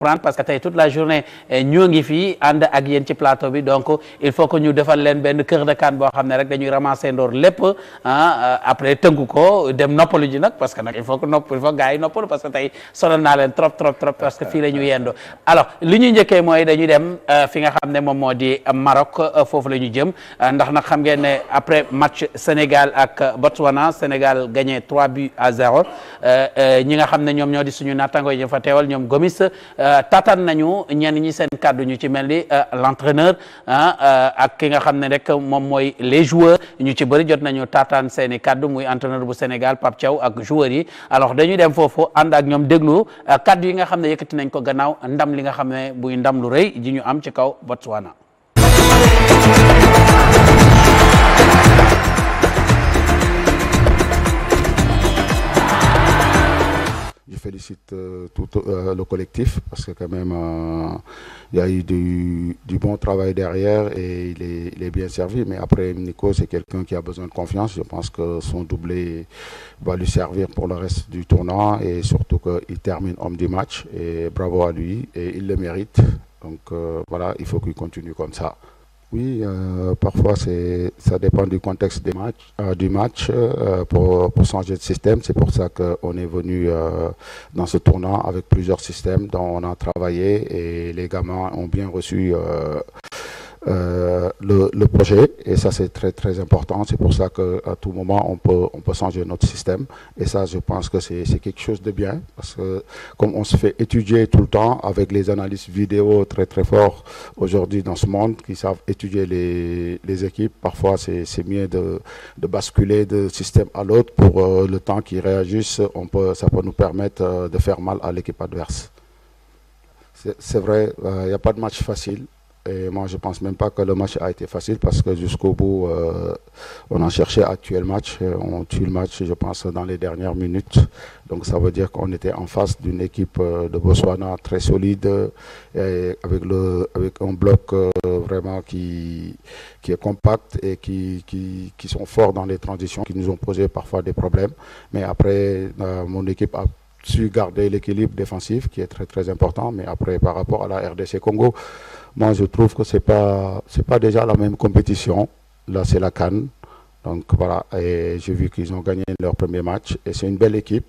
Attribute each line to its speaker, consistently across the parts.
Speaker 1: parce que tey toute la journée ñoo ngi fii ànd ak yéen ci plateau bi donc il faut que ñu defal leen benn kër de kan boo xam ne rek dañuy ramasser ndoor lépp après tënku ko dem noppalu ji nag parce que nag il faut gars yi noppalu parce que tey sonal naa leen trop parce que fii la ñu yendoo alors li ñuy njëkkee mooy dañuy dem fi nga xam ne moom moo di Maroc foofu la ñu jëm ndax nag xam ngeen ne après match Sénégal ak Botswana Sénégal gagné 3-0 ñi nga xam ne ñoom ñoo di suñu naataango yi fa teewal ñoom Gomis tatan nañu ñenn ñi seen kàddu ñu ci mel ni l'entraîneur ak ki nga xam ne rek moom mooy les joueurs ñu ci bëri jot nañu tatan seeni kàddu muy entraîneur bu Sénégal Pape Thiaw ak joueurs yi alors dañuy dem foofu ànd ak ñoom déglu kàddu yi nga xam ne yëkkati nañ ko gannaaw ndam li nga xam ne buy ndam lu rëy ji ñu am ci kaw Botswana.
Speaker 2: Je félicite tout le collectif parce que quand même il y a eu du bon travail derrière et il est bien servi. Mais après, Nico, c'est quelqu'un qui a besoin de confiance. Je pense que son doublé va lui servir pour le reste du tournoi et surtout qu'il termine homme du match. Et bravo à lui et il le mérite. Donc voilà, il faut qu'il continue comme ça. Oui, parfois ça dépend du contexte du match pour changer de système. C'est pour ça qu'on est venu dans ce tournoi avec plusieurs systèmes dont on a travaillé et les gamins ont bien reçu le projet et ça c'est très important. C'est pour ça qu'à tout moment on peut changer notre système et ça je pense que c'est quelque chose de bien parce que comme on se fait étudier tout le temps avec les analystes vidéo très forts aujourd'hui dans ce monde qui savent étudier les équipes, parfois c'est mieux de basculer de système à l'autre pour le temps qu'ils réagissent. Ça peut nous permettre de faire mal à l'équipe adverse. C'est vrai, il n'y a pas de match facile. Et moi, je pense même pas que le match a été facile parce que jusqu'au bout, on a cherché à tuer le match. On tue le match, je pense, dans les dernières minutes. Donc, ça veut dire qu'on était en face d'une équipe de Botswana très solide et avec un bloc vraiment qui est compact et qui sont forts dans les transitions, qui nous ont posé parfois des problèmes. Mais après, mon équipe a su garder l'équilibre défensif qui est très important. Mais après, par rapport à la RDC Congo, moi, je trouve que c'est pas déjà la même compétition. Là, c'est la CAN. Donc voilà, et j'ai vu qu'ils ont gagné leur premier match et c'est une belle équipe.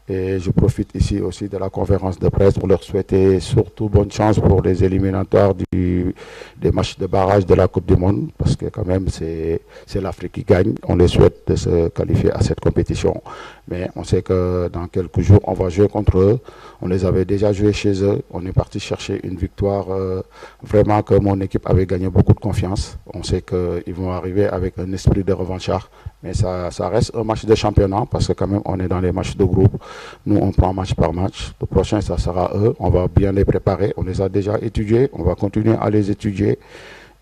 Speaker 2: Et je profite ici aussi de la conférence de presse pour leur souhaiter surtout bonne chance pour les éliminatoires des matchs de barrage de la Coupe du Monde parce que quand même c'est l'Afrique qui gagne. On les souhaite de se qualifier à cette compétition. Mais on sait que dans quelques jours, on va jouer contre eux. On les avait déjà joués chez eux. On est parti chercher une victoire vraiment que mon équipe avait gagné beaucoup de confiance. On sait qu'ils vont arriver avec un esprit de revanchard. Mais ça reste un match de championnat parce que quand même on est dans les matchs de groupe. Nous on prend match par match. Le prochain ça sera eux. On va bien les préparer. On les a déjà étudiés. On va continuer à les étudier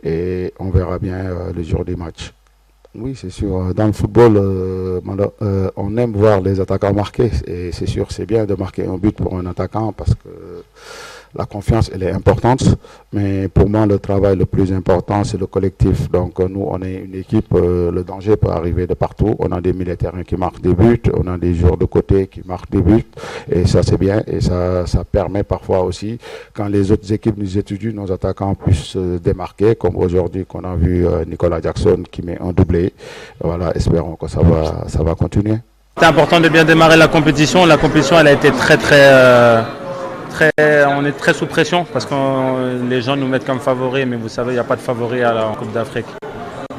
Speaker 2: et on verra bien le jour du match. Oui, c'est sûr. Dans le football, on aime voir les attaquants marquer. Et c'est sûr, c'est bien de marquer un but pour un attaquant parce que la confiance, elle est importante. Mais pour moi, le travail le plus important, c'est le collectif. Donc, nous, on est une équipe. Le danger peut arriver de partout. On a des militaires qui marquent des buts. On a des joueurs de côté qui marquent des buts. Et ça, c'est bien. Et ça permet parfois aussi, quand les autres équipes nous étudient, nos attaquants puissent se démarquer. Comme aujourd'hui, qu'on a vu Nicolas Jackson qui met un doublé. Voilà, espérons que ça va continuer.
Speaker 3: C'est important de bien démarrer la compétition. La compétition, elle a été on est très sous pression parce que les gens nous mettent comme favoris, mais vous savez, il n'y a pas de favoris en Coupe d'Afrique.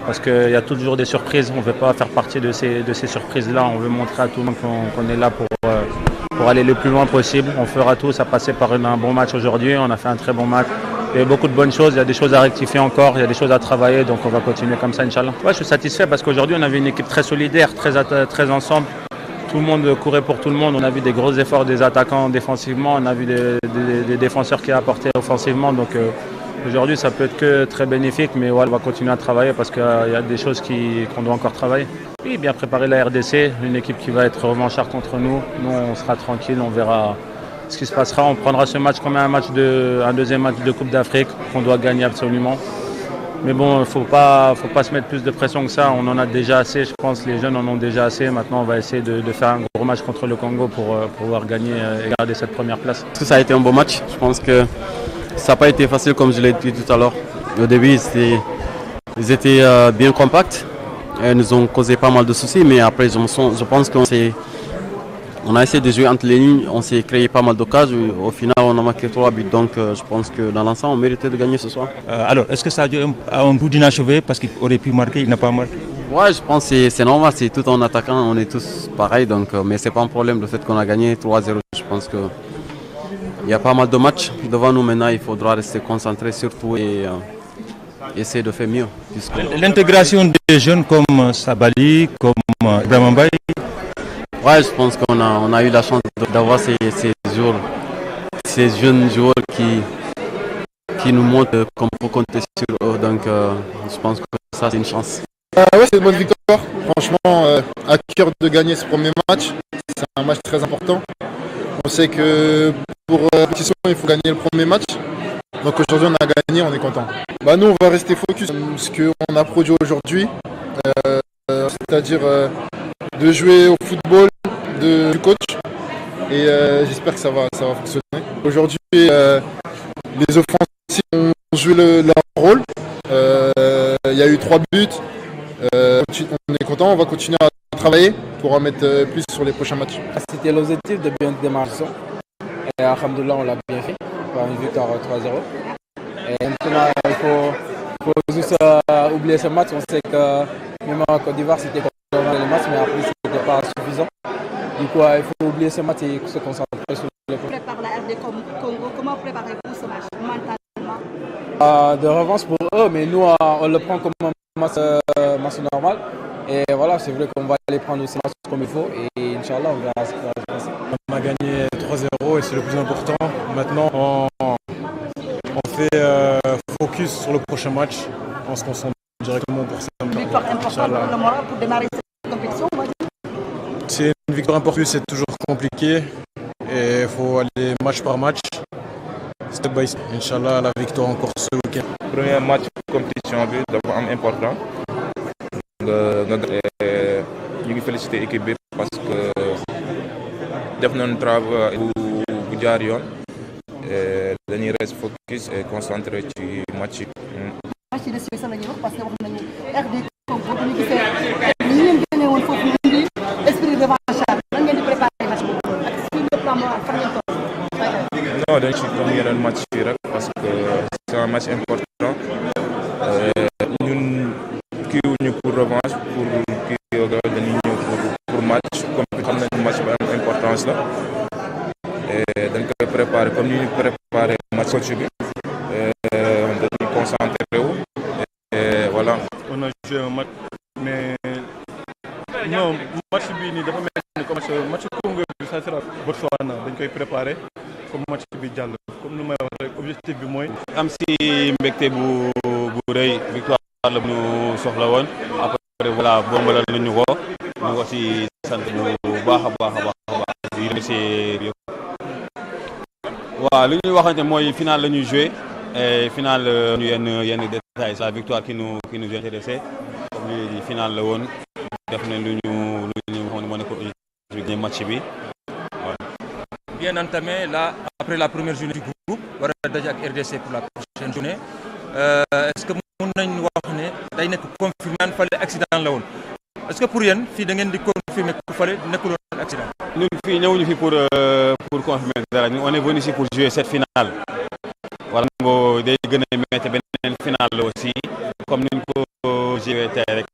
Speaker 3: Parce qu'il y a toujours des surprises, on ne veut pas faire partie de ces surprises-là. On veut montrer à tout le monde qu'on est là pour aller le plus loin possible. On fera tout, ça passait par un bon match aujourd'hui, on a fait un très bon match. Il y a beaucoup de bonnes choses, il y a des choses à rectifier encore, il y a des choses à travailler, donc on va continuer comme ça, Inch'Allah. Ouais, je suis satisfait parce qu'aujourd'hui on avait une équipe très solidaire, très ensemble. Tout le monde courait pour tout le monde. On a vu des gros efforts des attaquants défensivement. On a vu des défenseurs qui ont apporté offensivement. Donc aujourd'hui, ça peut être que très bénéfique. Mais ouais, on va continuer à travailler parce qu'il y a des choses qu'on doit encore travailler. Oui, bien préparer la RDC, une équipe qui va être revancharde contre nous. Nous, on sera tranquille, on verra ce qui se passera. On prendra ce match comme un deuxième match de Coupe d'Afrique qu'on doit gagner absolument. Mais bon, faut pas se mettre plus de pression que ça. On en a déjà assez, je pense. Les jeunes en ont déjà assez. Maintenant, on va essayer de faire un gros match contre le Congo pour pouvoir gagner et garder cette première place.
Speaker 4: Parce que ça a été un bon match. Je pense que ça n'a pas été facile, comme je l'ai dit tout à l'heure. Au début, ils étaient bien compacts. Ils nous ont causé pas mal de soucis. Mais après, je pense qu'on a essayé de jouer entre les lignes. On s'est créé pas mal d'occasions. Au final, on a marqué 3 buts. Donc, je pense que dans l'ensemble, on méritait de gagner ce soir.
Speaker 5: Alors, est-ce que ça a un bout d'inachevé parce qu'il aurait pu marquer, il n'a pas marqué?
Speaker 4: Ouais, je pense que c'est normal. C'est tout en attaquant. On est tous pareils. Donc, mais ce n'est pas un problème le fait qu'on a gagné 3-0. Je pense que il y a pas mal de matchs devant nous maintenant. Il faudra rester concentré surtout et essayer de faire mieux.
Speaker 5: L'intégration des jeunes comme Sabali, comme Ibrahima Mbaye.
Speaker 4: Ouais, je pense qu'on a eu la chance d'avoir ces jeunes joueurs qui nous montrent qu'on peut compter sur eux. Donc, je pense que ça, c'est une chance.
Speaker 6: Ouais, c'est une bonne victoire. Franchement, à cœur de gagner ce premier match. C'est un match très important. On sait que pour la compétition, il faut gagner le premier match. Donc aujourd'hui, on a gagné, on est content. Nous, on va rester focus sur ce qu'on a produit aujourd'hui. C'est-à-dire de jouer au football du coach. Et j'espère que ça va fonctionner. Aujourd'hui, les offensives ont joué leur rôle. Il y a eu 3 buts. On est content, on va continuer à travailler pour en mettre plus sur les prochains matchs.
Speaker 7: C'était l'objectif de bien démarrer. Et alhamdoulilah, on l'a bien fait. Par une victoire 3-0. Et maintenant, il faut juste oublier ce match. On sait que même en Côte d'Ivoire, c'était pas le match, mais après, c'était pas suffisant. Du coup, il faut oublier ce match et se concentrer sur le prochain.
Speaker 8: Prépare la RD Congo. Comment préparez-vous ce match mentalement?
Speaker 7: De revanche pour eux, mais nous, on le prend comme un match normal. Et voilà, c'est vrai qu'on va aller prendre ce match comme il faut. Et Inch'Allah, on verra ce qui va se passer.
Speaker 9: On a gagné 3-0 et c'est le plus important. Maintenant, on fait focus sur le prochain match. On se concentre directement pour ça.
Speaker 8: Une victoire importante pour le moral pour démarrer cette compétition, on va dire.
Speaker 9: C'est une victoire importante, c'est toujours compliqué. Et il faut aller match par match. Step by step. Inch'Allah, la victoire encore ce week-end.
Speaker 10: Premier match compétition bi dafa am important ñu ngi féliciter équipe bi parce que def nañu travail bu jaar yoon et dañuy reste focus et concentré ci match yi.
Speaker 8: match de Suisse la ñuy wax parce que wax nañu RD Congo bu ñu gisee ni ngeen génne woon foofu ñu indi esprit de revanche nan ngeen di préparer match boobu ak sur le plan moral fan ngeen toll.
Speaker 10: Non, dañ ci comme yeneen match yi rek parce que c'est un match important. Ñun kiiwuñu pour revanche pour kii dañuy ñëw pour match comme xam nañu match bi am importance la et dañ koy préparer comme ni ñu préparer match coach bi dañuy concentré wu et voilà.
Speaker 5: On a joué un match mais non match bi nii dafa mel ni comme match Congo bi ça sera Botswana dañ koy préparer comme match bi jàll comme nu may wax rek objectif bi mooy
Speaker 11: am si mbégte bu rëy victoire la bu ñu soxla woon après voilà bombalal nañu ko ñu ko si sant bu baax a baax di remercier yëpp. waaw li ñuy waxante mooy final la ñuy joué et final ñu yenn détails la victoire qui nous intéressait comme li final la woon def nañ lu ñu waxoon moo nekk objectif match bi.
Speaker 5: Bien entamé là après la première journée du groupe war a daje ak RDC pour la prochaine journée est-ce que mën nañ wax ne day nekk confirmé fale accident la woon est-ce que pour yéen fii da ngeen di confirmer ku fale nekkul woon accident.
Speaker 11: ñun fii ñëwuñu fi pour confirmer dara on est venu ici pour jouer cette finale wala ngo day gën a métti beneen finale la aussi comme niñ ko joué tey rek